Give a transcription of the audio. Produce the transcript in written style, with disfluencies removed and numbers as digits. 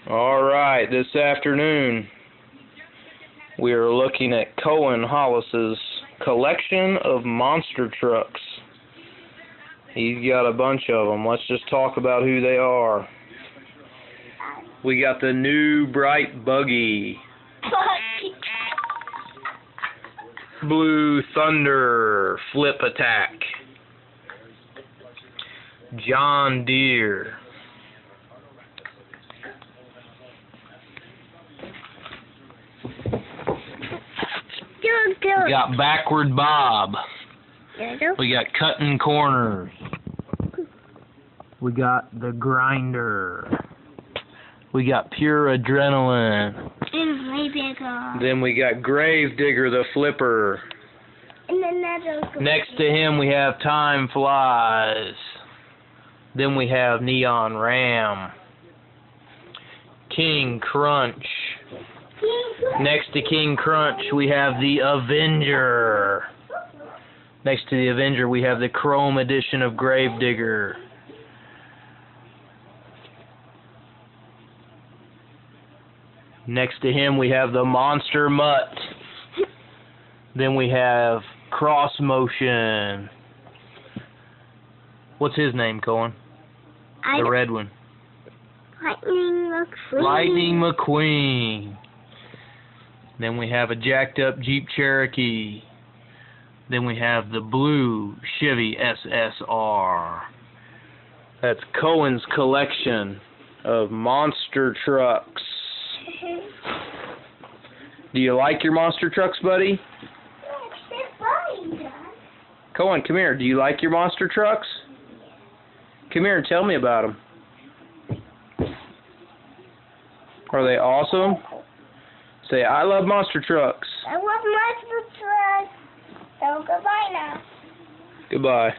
Alright, this afternoon we are looking at Cohen Hollis's collection of monster trucks. He's got a bunch of them. Let's just talk about who they are. We got the new bright buggy. Blue Thunder Flip Attack. John Deere. We got Backward Bob. We got Cutting Corners. We got the Grinder. We got Pure Adrenaline. Then we got Gravedigger the Flipper. Next to him we have Time Flies. Then we have Neon Ram. King Crunch. Next to King Crunch we have the Avenger. Next to the Avenger we have the Chrome edition of Gravedigger. Next to him we have the Monster Mutt. Then we have Cross Motion. What's his name, Cohen? The red one. Lightning McQueen. Then we have a jacked up Jeep Cherokee. Then we have the blue Chevy SSR. That's Cohen's collection of monster trucks. Do you like your monster trucks, buddy? Cohen, come here. Do you like your monster trucks? Come here and tell me about them. Are they awesome? Say, I love monster trucks. I love monster trucks. So goodbye now. Goodbye.